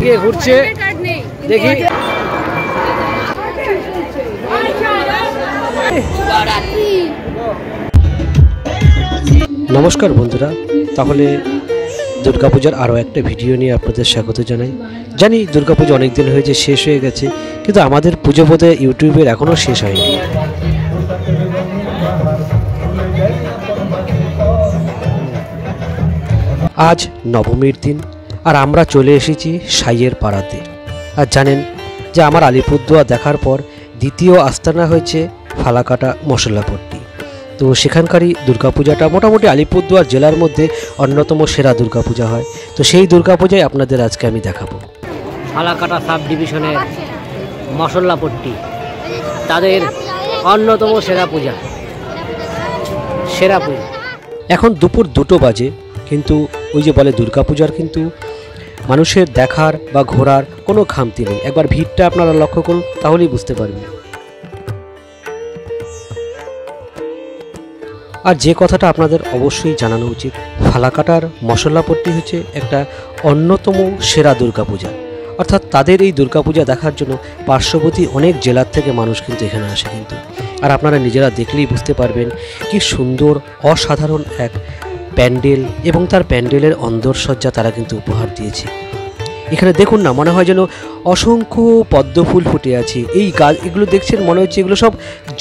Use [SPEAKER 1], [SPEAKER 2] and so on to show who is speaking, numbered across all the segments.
[SPEAKER 1] গিয়ে ঘুরছে দেখি। নমস্কার বন্ধুরা, তাহলে দুর্গাপূজার আরও একটা ভিডিও নিয়ে আপনাদের স্বাগত জানাই। জানি দুর্গাপূজা অনেক দিন হয়েছে, শেষ হয়ে গেছে, কিন্তু আমাদের পুজো বোধহয় ইউটিউবের এখনও শেষ হয়নি। আজ নবমীর দিন, আর আমরা চলে এসেছি সাইয়ের পাড়াতে। আর জানেন যে আমার আলিপুরদুয়ার দেখার পর দ্বিতীয় আস্তানা হয়েছে ফালাকাটা মশলাপট্টি। তো সেখানকারই দুর্গাপূজাটা মোটামুটি আলিপুরদুয়ার জেলার মধ্যে অন্যতম সেরা দুর্গাপূজা হয়। তো সেই দুর্গাপূজায় আপনাদের আজকে আমি দেখাবো। ফালাকাটা সাব ডিভিশনের মশলাপট্টি তাদের অন্যতম সেরা পূজা। এখন দুপুর 2টো বাজে, কিন্তু ওই যে বলে দুর্গাপূজার কিন্তু মানুষের দেখার বা ঘোরার কোনো খামতি নেই। একবার ভিড়টা আপনারা লক্ষ্য করুন, তাহলেই বুঝতে পারবেন। আর যে কথাটা আপনাদের অবশ্যই জানানো উচিত, ফালাকাটার মশলাপট্টি হচ্ছে একটা অন্যতম সেরা দুর্গাপূজা। অর্থাৎ তাদের এই দুর্গাপূজা দেখার জন্য পার্শ্ববর্তী অনেক জেলার থেকে মানুষ কিন্তু এখানে আসে কিন্তু। আর আপনারা নিজেরা দেখলেই বুঝতে পারবেন কি সুন্দর অসাধারণ এক প্যান্ডেল এবং তার প্যান্ডেলের অন্দরসজ্জা তারা কিন্তু উপহার দিয়েছে। এখানে দেখুন না, মনে হয় যেন অসংখ্য পদ্ম ফুল ফুটে আছে। এই গাছ এগুলো দেখছেন, মনে হচ্ছে এগুলো সব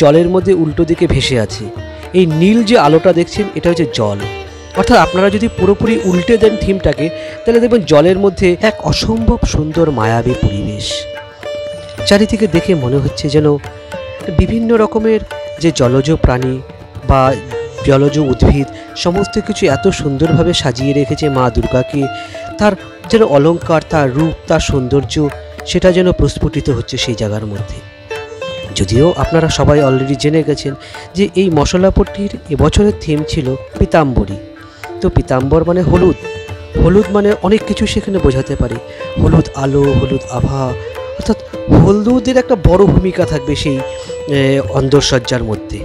[SPEAKER 1] জলের মধ্যে উল্টো দিকে ভেসে আছে। এই নীল যে আলোটা দেখছেন, এটা হচ্ছে জল। অর্থাৎ আপনারা যদি পুরোপুরি উল্টে দেন থিমটাকে, তাহলে দেখবেন জলের মধ্যে এক অসম্ভব সুন্দর মায়াবী পরিবেশ। চারিদিকে দেখে মনে হচ্ছে যেন বিভিন্ন রকমের যে জলজ প্রাণী বা জলজ উদ্ভিদ সমস্ত কিছু এত সুন্দরভাবে সাজিয়ে রেখেছে মা দুর্গাকে। তার যেন অলঙ্কার, তার রূপ, তার সৌন্দর্য, সেটা যেন প্রস্ফুটিত হচ্ছে সেই জায়গার মধ্যে। যদিও আপনারা সবাই অলরেডি জেনে গেছেন যে এই মশলাপট্টির এবছরের থিম ছিল পীতাম্বরী। তো পীতাম্বর মানে হলুদ, হলুদ মানে অনেক কিছু সেখানে বোঝাতে পারে। হলুদ আলো, হলুদ আভা, অর্থাৎ হলুদের একটা বড় ভূমিকা থাকবে সেই অন্দরসজ্জার মধ্যে।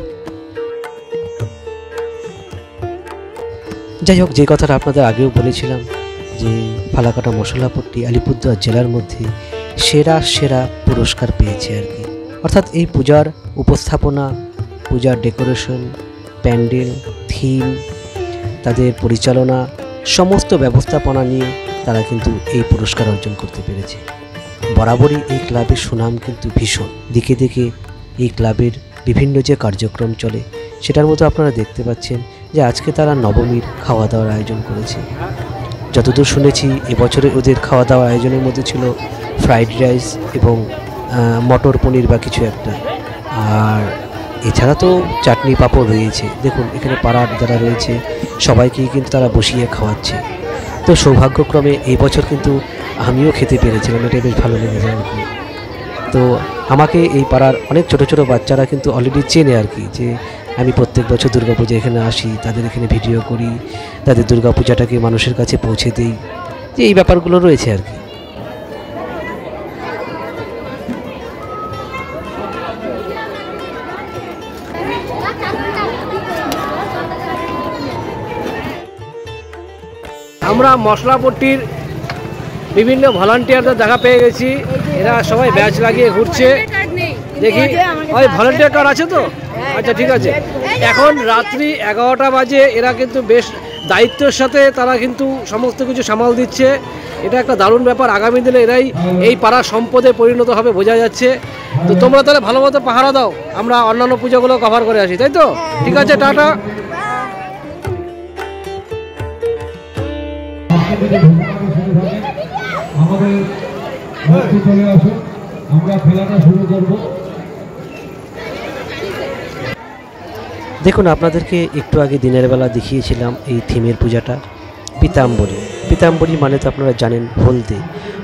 [SPEAKER 1] যাই হোক, যে কথাটা আপনাদের আগেও বলেছিলাম যে ফালাকাটা মশলাপট্টি আলিপুরদুয়ার জেলার মধ্যে সেরা পুরস্কার পেয়েছে আর কি। অর্থাৎ এই পূজার উপস্থাপনা, পূজার ডেকোরেশন, প্যান্ডেল, থিম, তাদের পরিচালনা, সমস্ত ব্যবস্থাপনা নিয়ে তারা কিন্তু এই পুরস্কার অর্জন করতে পেরেছে। বরাবরই এই ক্লাবের সুনাম কিন্তু ভীষণ। দিকে দিকে এই ক্লাবের বিভিন্ন যে কার্যক্রম চলে, সেটার মধ্যে আপনারা দেখতে পাচ্ছেন যে আজকে তারা নবমীর খাওয়া দাওয়ার আয়োজন করেছে। যতদূর শুনেছি এবছরে ওদের খাওয়া দাওয়ার আয়োজনের মধ্যে ছিল ফ্রাইড রাইস এবং মটর পনির বা কিছু একটা, আর এছাড়া তো চাটনি পাঁপড় রয়েছে। দেখুন এখানে পাড়ার যারা রয়েছে সবাইকেই কিন্তু তারা বসিয়ে খাওয়াচ্ছে। তো সৌভাগ্যক্রমে এই বছর কিন্তু আমিও খেতে পেরেছিলাম, এটা বেশ ভালো লেগেছে আর কি। তো আমাকে এই পাড়ার অনেক ছোট ছোট বাচ্চারা কিন্তু অলরেডি চেনে আর কি, যে আমি প্রত্যেক বছর দুর্গাপূজা এখানে আসি, তাদের এখানে ভিডিও করি, তাদের দুর্গাপূজাটাকে মানুষের কাছে পৌঁছে দিই, যে এই ব্যাপারগুলো রয়েছে আর কি। আমরা মশলাপট্টির বিভিন্ন ভলান্টিয়ারদের দেখা পেয়ে গেছি। এরা সবাই ব্যাচ লাগিয়ে ঘুরছে দেখি। ওই ভলান্টিয়ার কার্ড আছে তো? আচ্ছা ঠিক আছে। এখন রাত্রি 11টা বাজে, এরা কিন্তু বেশ দায়িত্বের সাথে তারা কিন্তু সমস্ত কিছু সামাল দিচ্ছে। এটা একটা দারুণ ব্যাপার। আগামী দিনে এরাই এই পাড়ার সম্পদে পরিণত হবে বোঝা যাচ্ছে। তো তোমরা তাহলে ভালো মতো পাহারা দাও, আমরা অন্যান্য পুজোগুলো কভার করে আসি, তাই তো? ঠিক আছে, টাটা। দেখুন আপনাদেরকে একটু আগে দিনের বেলা দেখিয়েছিলাম এই থিমের পূজাটা, পীতাম্বরী। পীতাম্বরী মানে তো আপনারা জানেন হলদে।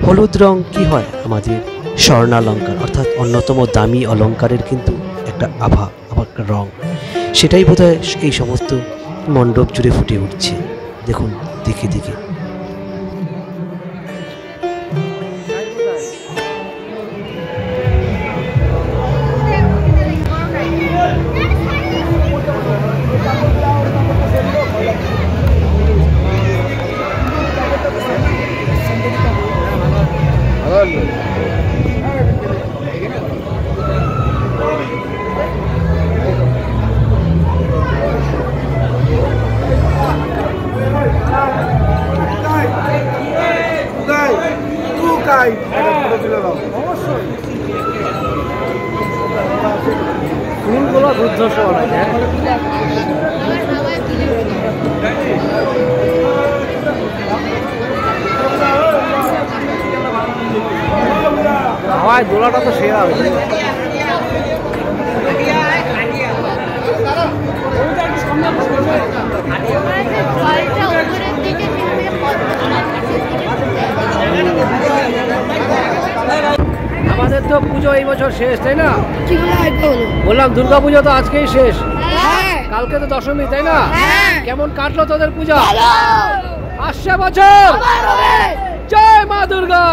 [SPEAKER 1] হলুদ রং কি হয়? আমাদের স্বর্ণালঙ্কার, অর্থাৎ অন্যতম দামি অলঙ্কারের কিন্তু একটা আভা, একটা রং। সেটাই বোধহয় এই সমস্ত মণ্ডপ জুড়ে ফুটে উঠছে। দেখুন দিকে দিকে। ফুলগুলো দুর্ধর্ষ বানায়। হাওয়ায় দোলাটা তো সেরা হয়েছে। আমাদের তো পুজো এই বছর শেষ, তাই না? বললাম দুর্গা পুজো তো আজকেই শেষ, কালকে তো দশমী, তাই না? কেমন কাটলো তোদের পূজা? আসছে বছর জয় মা দুর্গা।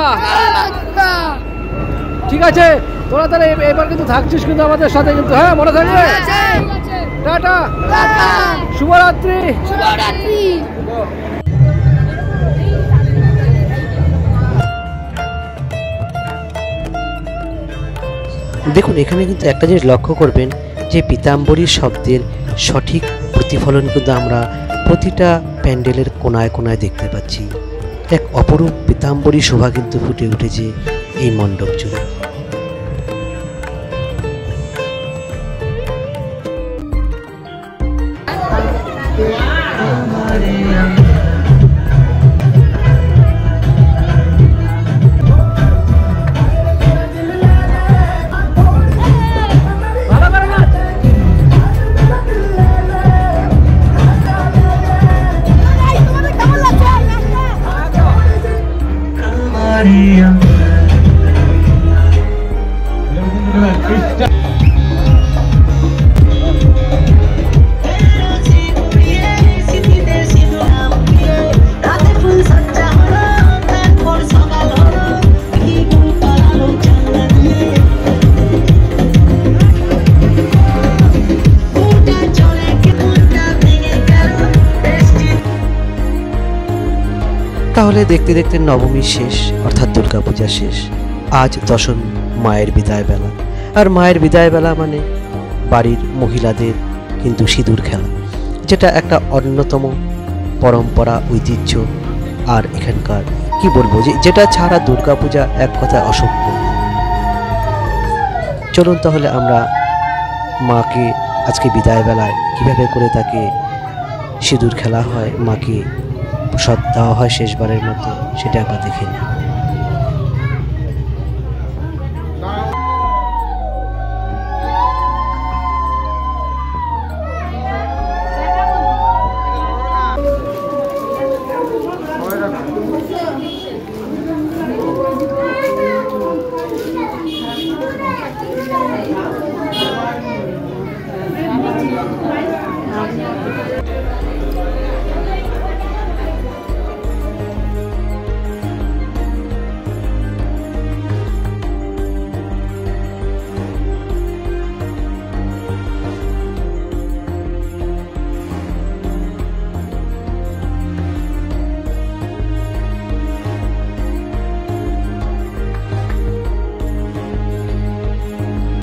[SPEAKER 1] ঠিক আছে, তোরা তাহলে এবার কিন্তু থাকছিস কিন্তু আমাদের সাথে কিন্তু, হ্যাঁ মনে থাকবে। টাটা, শুভরাত্রি। দেখুন এখানে কিন্তু একটা জিনিস লক্ষ্য করবেন যে পীতাম্বরী শব্দের সঠিক প্রতিফলন কিন্তু আমরা প্রতিটা প্যান্ডেলের কোনায় কোনায় দেখতে পাচ্ছি। এক অপরূপ পীতাম্বরী শোভা কিন্তু ফুটে উঠেছে এই মণ্ডপ জুড়ে। তাহলে দেখতে দেখতে নবমী শেষ, অর্থাৎ দুর্গাপূজা শেষ। আজ দশমী, মায়ের বিদায় বেলা। আর মায়ের বিদায় বেলা মানে বাড়ির মহিলাদের কিন্তু সিঁদুর খেলা, যেটা একটা অন্যতম পরম্পরা, ঐতিহ্য। আর এখানকার কি বলবো, যেটা ছাড়া দুর্গাপূজা এক কথায় অসম্পূর্ণ। চলুন তাহলে আমরা মাকে আজকে বিদায় বেলায় কিভাবে করে তাকে সিঁদুর খেলা হয়, মাকে প্রসাদ দেওয়া হয় শেষবারের মতো, সেটা আমরা দেখে নিই।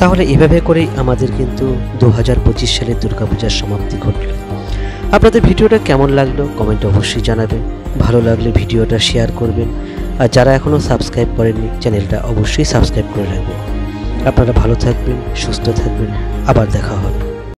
[SPEAKER 1] তাহলে এভাবে করেই আমাদের কিন্তু 2025 সালের দুর্গাপূজার সমাপ্তি ঘটল। আপনাদের ভিডিওটা কেমন লাগলো কমেন্টে অবশ্যই জানাবেন। ভালো লাগলে ভিডিওটা শেয়ার করবেন, আর যারা এখনও সাবস্ক্রাইব করেননি চ্যানেলটা অবশ্যই সাবস্ক্রাইব করে রাখবেন। আপনারা ভালো থাকবেন, সুস্থ থাকবেন, আবার দেখা হবে।